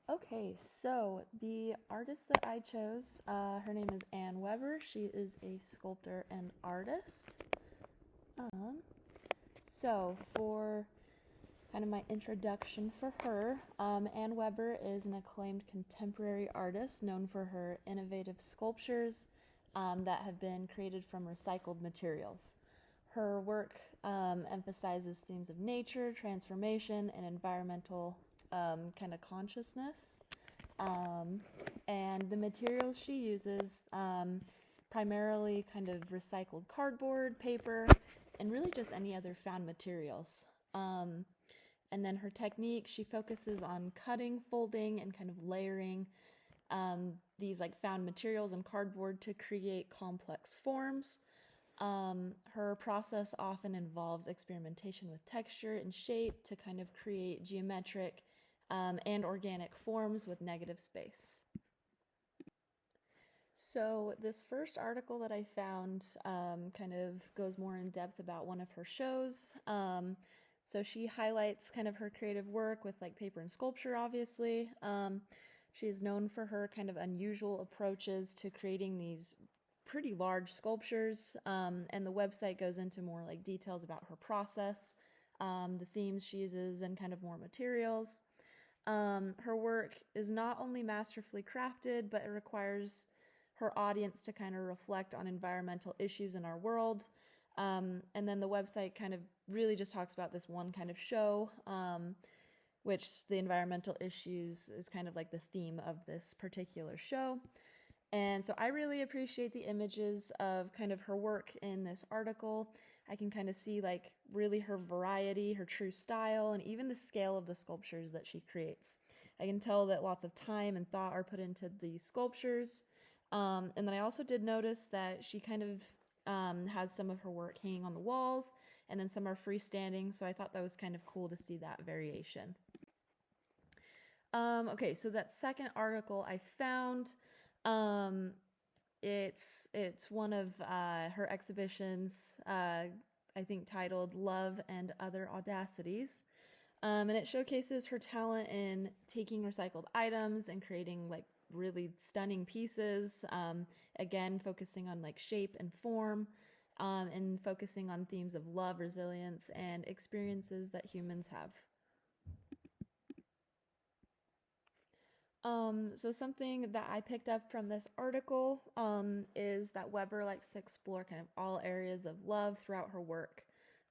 Okay, so the artist that I chose, her name is Anne Weber. She is a sculptor and artist. Um, so for kind of my introduction for her, Anne Weber is an acclaimed contemporary artist known for her innovative sculptures that have been created from recycled materials. Her work emphasizes themes of nature, transformation, and environmental kind of consciousness. Um, and the materials she uses primarily kind of recycled cardboard, paper, and really just any other found materials. Um, and then her technique, she focuses on cutting, folding, and kind of layering these like found materials and cardboard to create complex forms. Her process often involves experimentation with texture and shape to kind of create geometric and organic forms with negative space. So, this first article that I found kind of goes more in depth about one of her shows. So, she highlights kind of her creative work with like paper and sculpture, obviously. She is known for her kind of unusual approaches to creating these pretty large sculptures. And the website goes into more like details about her process, the themes she uses, and kind of more materials. Her work is not only masterfully crafted, but it requires her audience to kind of reflect on environmental issues in our world. And then the website kind of really just talks about this one kind of show, which the environmental issues is kind of like the theme of this particular show. And so I really appreciate the images of kind of her work in this article. I can kind of see like really her variety, her true style, and even the scale of the sculptures that she creates. I can tell that lots of time and thought are put into the sculptures. And then I also did notice that she kind of has some of her work hanging on the walls, and then some are freestanding. So I thought that was kind of cool to see that variation. Okay, so that second article I found, um, it's one of her exhibitions, I think titled "Love and Other Audacities," and it showcases her talent in taking recycled items and creating like really stunning pieces. Again, focusing on like shape and form, and focusing on themes of love, resilience, and experiences that humans have. So something that I picked up from this article is that Weber likes to explore kind of all areas of love throughout her work.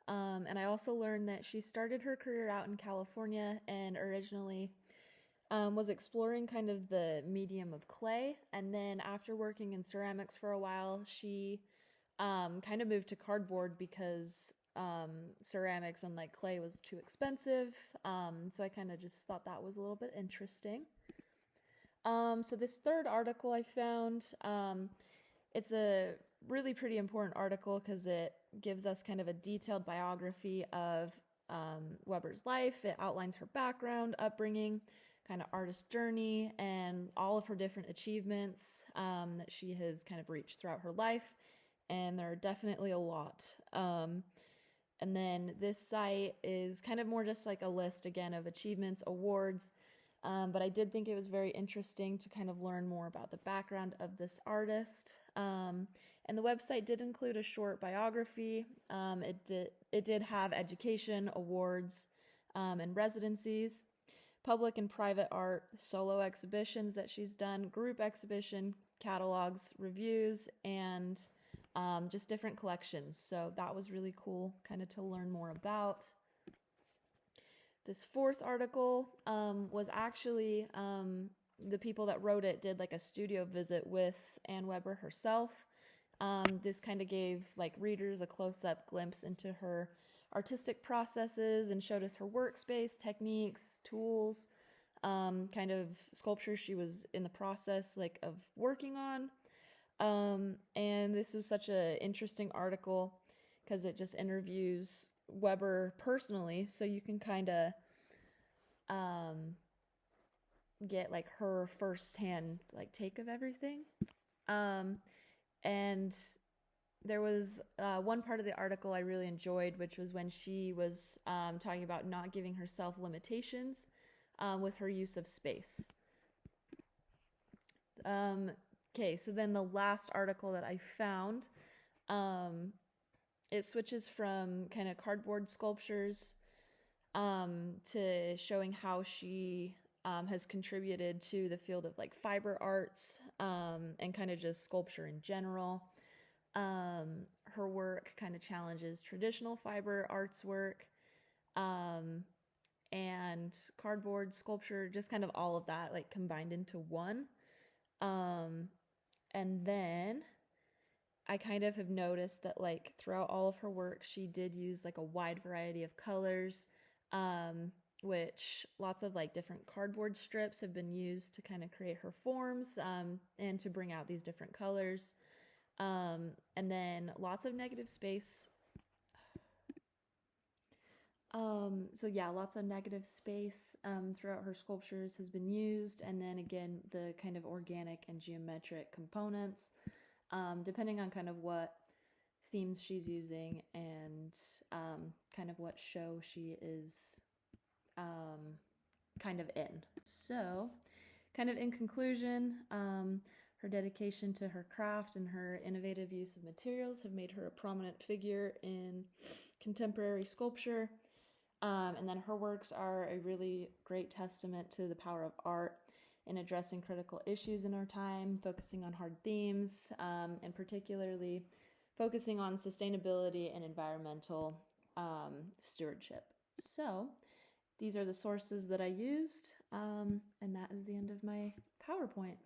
And I also learned that she started her career out in California and originally was exploring kind of the medium of clay. And then after working in ceramics for a while, she kind of moved to cardboard because ceramics and like clay was too expensive. So I kind of just thought that was a little bit interesting. So this third article I found, it's a really pretty important article because it gives us kind of a detailed biography of Weber's life. It outlines her background, upbringing, kind of artist journey, and all of her different achievements that she has kind of reached throughout her life. And there are definitely a lot. And then this site is kind of more just like a list again of achievements, awards, but I did think it was very interesting to kind of learn more about the background of this artist. And the website did include a short biography. It did have education, awards, and residencies, public and private art, solo exhibitions that she's done, group exhibition, catalogs, reviews, and just different collections. So that was really cool, kind of to learn more about. This fourth article was actually the people that wrote it did like a studio visit with Anne Weber herself. This kind of gave like readers a close-up glimpse into her artistic processes and showed us her workspace, techniques, tools, kind of sculptures she was in the process like of working on. And this was such an interesting article because it just interviews Weber personally, so you can kind of um, get like her firsthand like take of everything. Um, and there was one part of the article I really enjoyed, which was when she was talking about not giving herself limitations with her use of space. Okay, so then the last article that I found, it switches from kind of cardboard sculptures to showing how she has contributed to the field of like fiber arts and kind of just sculpture in general. Her work kind of challenges traditional fiber arts work and cardboard sculpture, just kind of all of that like combined into one. Um, and then I kind of have noticed that like throughout all of her work, she did use like a wide variety of colors, which lots of like different cardboard strips have been used to kind of create her forms and to bring out these different colors. And then lots of negative space. So yeah, lots of negative space throughout her sculptures has been used, and then again the kind of organic and geometric components, depending on kind of what themes she's using and kind of what show she is kind of in. So, kind of in conclusion, her dedication to her craft and her innovative use of materials have made her a prominent figure in contemporary sculpture. And then her works are a really great testament to the power of art in addressing critical issues in our time, focusing on hard themes, and particularly focusing on sustainability and environmental stewardship. So, these are the sources that I used, and that is the end of my PowerPoint.